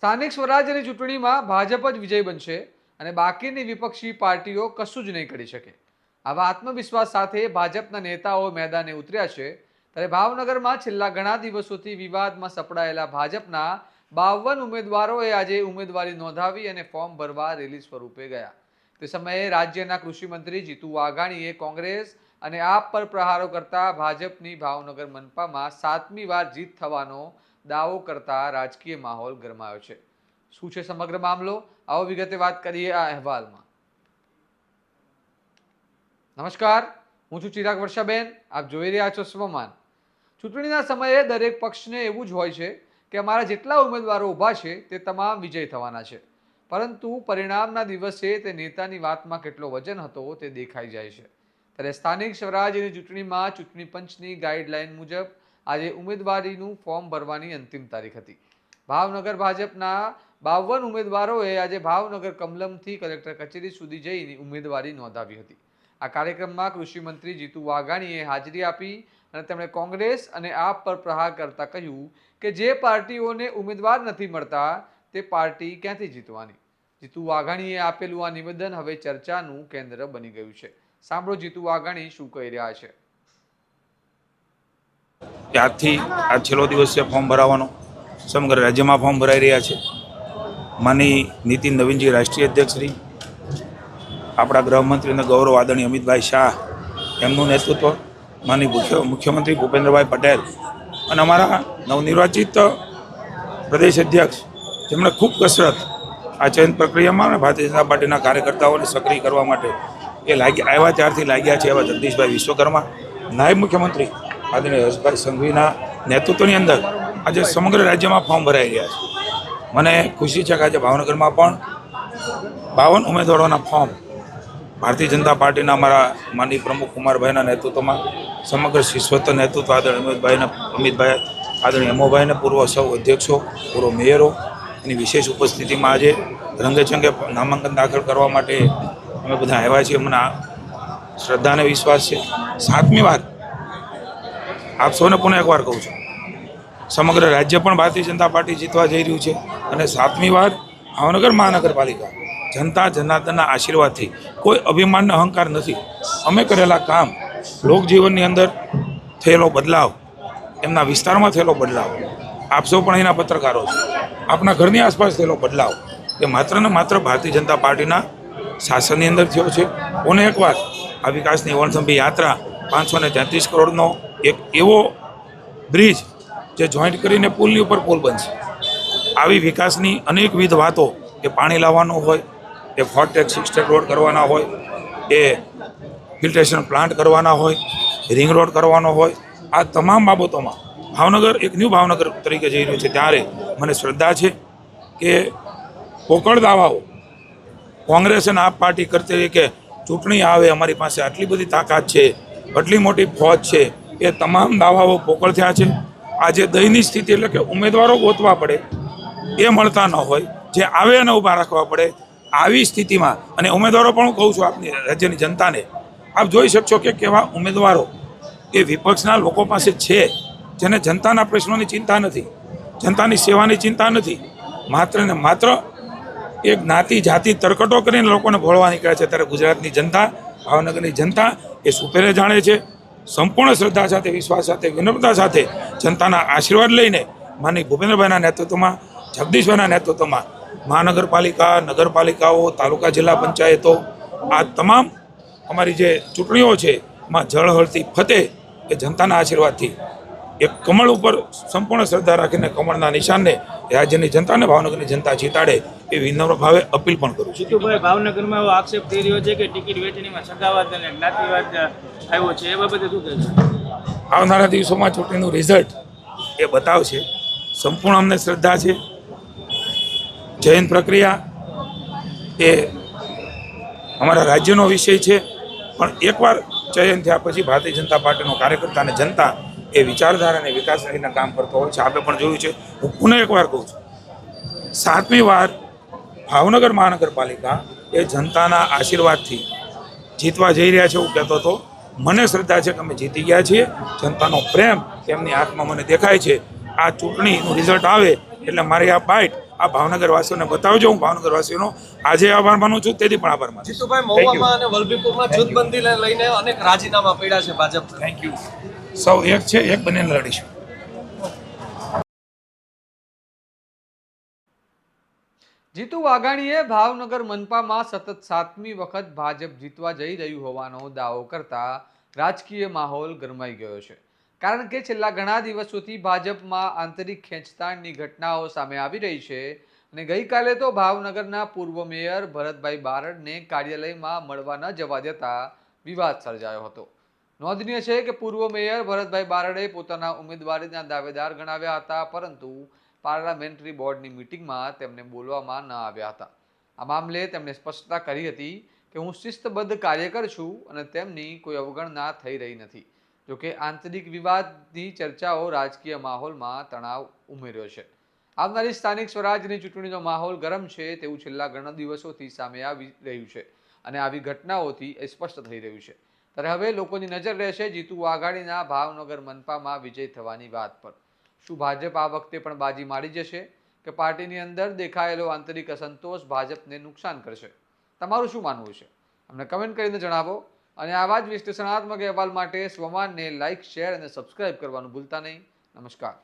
સ્થાનિક સ્વરાજ્યની ચૂંટણીમાં ભાજપ જ વિજય બનશે અને બાકીની વિપક્ષી પાર્ટીઓ કશું જ નહીં કરી શકે. આવા આત્મવિશ્વાસ સાથે ભાજપના નેતાઓ મેદાને ઉતર્યા છે. ત્યારે ભાવનગરમાં છેલ્લા ઘણા દિવસોથી વિવાદમાં સપડાયેલા ભાજપના 52 ઉમેદવારોએ આજે ઉમેદવારી નોંધાવી અને ફોર્મ ભરવા રેલી સ્વરૂપે ગયા. તે સમયે રાજ્યના કૃષિ મંત્રી જીતુ વાઘાણીએ કોંગ્રેસ અને આપ પર પ્રહારો કરતા ભાજપની ભાવનગર મનપામાં 7મી વાર જીત થવાનો દાવો કરતા રાજકીય માહોલ ગરમાયો છે. શું છે સમગ્ર મામલો? આવો વિગતે વાત કરીએ આ અહેવાલમાં. નમસ્કાર, હું છું ચિરાગ વર્ષાબેન. આપ જોઈ રહ્યા છો સ્વમાન. ચૂંટણીના સમયે દરેક પક્ષને એવું જ હોય છે કે અમારા જેટલા ઉમેદવારો ઊભા છે તે તમામ વિજય થવાના છે, પરંતુ પરિણામના દિવસે તે નેતાની વાતમાં કેટલો વજન હતો તે દેખાઈ જાય છે. ત્યારે સ્થાનિક સ્વરાજ્યની ચૂંટણીમાં ચૂંટણી પંચની ગાઈડલાઈન મુજબ આજે ઉમેદવારીનું ફોર્મ ભરવાની અંતિમ તારીખ હતી. ભાવનગર ભાજપના 52 ઉમેદવારોએ આજે ભાવનગર કમલમથી કલેક્ટર કચેરી સુધી જઈને ઉમેદવારી નોંધાવી હતી. આ કાર્યક્રમમાં કૃષિ મંત્રી જીતુ વાઘાણીએ હાજરી આપી અને તેમણે કોંગ્રેસ અને આપ પર પ્રહાર કરતા કહ્યું કે જે પાર્ટીઓને ઉમેદવાર નથી મળતા તે પાર્ટી ક્યાંથી જીતવાની. જીતુ વાઘાણીએ આપેલું આ નિવેદન હવે ચર્ચાનું કેન્દ્ર બની ગયું છે. સાંભળો જીતુ વાઘાણી શું કહી રહ્યા છે. આજથી આ છેલ્લો દિવસ છે ફોર્મ ભરાવાનો. સમગ્ર રાજ્યમાં ફોર્મ ભરાઈ રહ્યા છે. માની નીતિન નવીનજી રાષ્ટ્રીય અધ્યક્ષ શ્રી, આપણા ગૃહમંત્રી અને ગૌરવ આદરણીય અમિતભાઈ શાહ એમનું નેતૃત્વ, માની મુખ્યમંત્રી ભૂપેન્દ્રભાઈ પટેલ અને અમારા નવનિર્વાચિત પ્રદેશ અધ્યક્ષ, જેમણે ખૂબ કસરત આ ચયન પ્રક્રિયામાં અને ભારતીય જનતા પાર્ટીના કાર્યકર્તાઓને સક્રિય કરવા માટે એ આવ્યા ત્યારથી લાગ્યા છે. એવા જગદીશભાઈ વિશ્વકર્મા, નાયબ મુખ્યમંત્રી આદરણીય હર્ષભાઈ સંઘવીના નેતૃત્વની અંદર આજે સમગ્ર રાજ્યમાં ફોર્મ ભરાઈ રહ્યા છે. મને ખુશી છે કે આજે ભાવનગરમાં પણ 52 ઉમેદવારોના ફોર્મ ભારતીય જનતા પાર્ટીના અમારા માનની પ્રમુખ કુમારભાઈના નેતૃત્વમાં, સમગ્ર શિસ્વત નેતૃત્વ આદરણીય અમિતભાઈ, આદરણીય અમોભાઈને, પૂર્વ સૌ અધ્યક્ષો, પૂર્વ મેયરો એની વિશેષ ઉપસ્થિતિમાં આજે રંગેચંગે નામાંકન દાખલ કરવા માટે અમે બધા આવ્યા છીએ. મને શ્રદ્ધા અને વિશ્વાસ છે 7મી વાર, આપ સૌને પુનઃ એકવાર કહું છું, સમગ્ર રાજ્ય પણ ભારતીય જનતા પાર્ટી જીતવા જઈ રહ્યું છે અને 7મી વાર ભાવનગર મહાનગરપાલિકા જનતા જનાર્દનના આશીર્વાદથી, કોઈ અભિમાનનો અહંકાર નથી. અમે કરેલા કામ, લોકજીવનની અંદર થયેલો બદલાવ, એમના વિસ્તારમાં થયેલો બદલાવ, આપ સૌ પણ અહીંના પત્રકારો છો, આપના ઘરની આસપાસ થયેલો બદલાવ એ માત્ર ને માત્ર ભારતીય જનતા પાર્ટીના શાસનની અંદર થયો છે. કોને એકવાર આ વિકાસની વણથંભી યાત્રા 533 કરોડનો એક એવો બ્રિજ જે જોઈન્ટ કરીને પુલની ઉપર પુલ બનશે. આવી વિકાસની અનેકવિધ વાતો, એ પાણી લાવવાનો હોય, એ ફોર્ટેક 6 રોડ કરવાના હોય, એ ફિલ્ટ્રેશન પ્લાન્ટ કરવાના હોય, રિંગ રોડ કરવાનો હોય, આ તમામ બાબતોમાં ભાવનગર એક ન્યૂ ભાવનગર તરીકે જઈ રહ્યું છે. ત્યારે મને શ્રદ્ધા છે કે પોકળ દાવાઓ કોંગ્રેસ અને આપ પાર્ટી કરતી રહી કે ચૂંટણી આવે, અમારી પાસે આટલી બધી તાકાત છે, આટલી મોટી ફોજ છે, એ તમામ દાવાઓ પોકળ થયા છે. આજે દયની સ્થિતિ એટલે કે ઉમેદવારો ગોતવા પડે, એ મળતા ન હોય, જે આવે એને ઊભા રાખવા પડે. આવી સ્થિતિમાં અને ઉમેદવારો પણ હું કહું છું આપની રાજ્યની જનતાને, આપ જોઈ શકશો કે કેવા ઉમેદવારો એ વિપક્ષના લોકો પાસે છે, જેને જનતાના પ્રશ્નોની ચિંતા નથી, જનતાની સેવાની ચિંતા નથી, માત્ર ને માત્ર એક જ્ઞાતિ જાતિ તરકટો કરીને લોકોને ભોળવા નીકળે છે. ત્યારે ગુજરાતની જનતા, ભાવનગરની જનતા એ સુપેરે જાણે છે. સંપૂર્ણ શ્રદ્ધા સાથે, વિશ્વાસ સાથે, વિનમ્રતા સાથે જનતાના આશીર્વાદ લઈને માનની ભૂપેન્દ્રભાઈના નેતૃત્વમાં, જગદીશભાઈના નેતૃત્વમાં મહાનગરપાલિકા, નગરપાલિકાઓ, તાલુકા જિલ્લા પંચાયતો, આ તમામ અમારી જે ચૂંટણીઓ છે એમાં જળહળતી ફતેહ એ જનતાના આશીર્વાદથી એક કમળ ઉપર સંપૂર્ણ શ્રદ્ધા રાખીને કમળના નિશાનને રાજ્યની જનતાને, ભાવનગરની જનતા જીતાડે એ વિનમ્ર ભાવે અપીલ પણ કરું છું. જીતુભાઈ, ભાવનગરમાં એવો આક્ષેપ થઈ રહ્યો છે કે ટિકિટ વેચણીમાં સગાવાદ અને જ્ઞાતિવાદ આવ્યો છે, એ બાબતે શું કહેશો? આવનારા દિવસોમાં ચૂંટણીનું રિઝલ્ટ એ બતાવશે. સંપૂર્ણ અમને શ્રદ્ધા છે. ચયન પ્રક્રિયા એ અમારા રાજ્યનો વિષય છે, પણ એકવાર ચયન થયા પછી ભારતીય જનતા પાર્ટીનો કાર્યકર્તા અને જનતા એ વિચારધારા અને વિકાસ લઈને કામ કરતો હોય છે. આપણે પણ જોયું છે. હું પુનઃ એકવાર કહું છું, 7મી વાર ભાવનગર મહાનગરપાલિકા એ જનતાના આશીર્વાદથી જીતવા જઈ રહ્યા છે એવું કહેતો હતો. મને શ્રદ્ધા છે કે અમે જીતી ગયા છીએ. જનતાનો પ્રેમ એમની આંખમાં મને દેખાય છે. આ ચૂંટણીનું રિઝલ્ટ આવે એટલે મારી આ બાઇટ આ ભાવનગરવાસીઓને બતાવજો. હું ભાવનગરવાસીઓનો આજે આભાર માનું છું, તેથી પણ આભાર માનું છું. જીતુભાઈ, મહુવામાં અને વલભીપુરમાં જૂથબંધીને લઈને અનેક રાજીનામા પડ્યા છે ભાજપ. Thank you. સૌ એક છે, એક બનીને લડીશું. જીતુ વાઘાણીએ ભાવનગર મનપામાં સતત 7મી વખત ભાજપ જીતવા જઈ રહ્યું હોવાનો દાવો કરતા રાજકીય માહોલ ગરમાઈ ગયો છે. કારણ કે છેલ્લા ઘણા દિવસોથી ભાજપમાં આંતરિક ખેંચતાણની ઘટનાઓ સામે આવી રહી છે અને ગઈકાલે તો ભાવનગરના પૂર્વ મેયર ભરતભાઈ બારડને કાર્યાલયમાં મળવા ન જવા દેતા વિવાદ સર્જાયો હતો. નોંધનીય છે કે પૂર્વ મેયર ભરતભાઈ બારડે પોતાના ઉમેદવારીના દાવેદાર ગણાવ્યા હતા, પરંતુ પાર્લામેન્ટરી બોર્ડની મિટિંગમાં તેમને બોલવામાં ન આવ્યા હતા. આ મામલે તેમણે સ્પષ્ટતા કરી હતી કે હું શિસ્તબદ્ધ કાર્યકર છું અને તેમની કોઈ અવગણના થઈ રહી નથી. જોકે આંતરિક વિવાદની ચર્ચાઓ રાજકીય માહોલમાં તણાવ ઉમેર્યો છે. આવનારી સ્થાનિક સ્વરાજની ચૂંટણીનો માહોલ ગરમ છે તેવું છેલ્લા ઘણા દિવસોથી સામે આવી રહ્યું છે અને આવી ઘટનાઓથી એ સ્પષ્ટ થઈ રહ્યું છે. ત્યારે હવે લોકોની નજર રહેશે જીતુ વાઘાણીના ભાવનગર મનપામાં વિજય થવાની વાત પર. શું ભાજપ આ વખતે પણ બાજી મારી જશે કે પાર્ટીની અંદર દેખાયેલો આંતરિક અસંતોષ ભાજપને નુકસાન કરશે? તમારું શું માનવું છે અમને કમેન્ટ કરીને જણાવો. અને આવા જ વિશ્લેષણાત્મક અહેવાલ માટે સ્વમાનને લાઇક, શેર અને સબસ્ક્રાઇબ કરવાનું ભૂલતા નહીં. નમસ્કાર.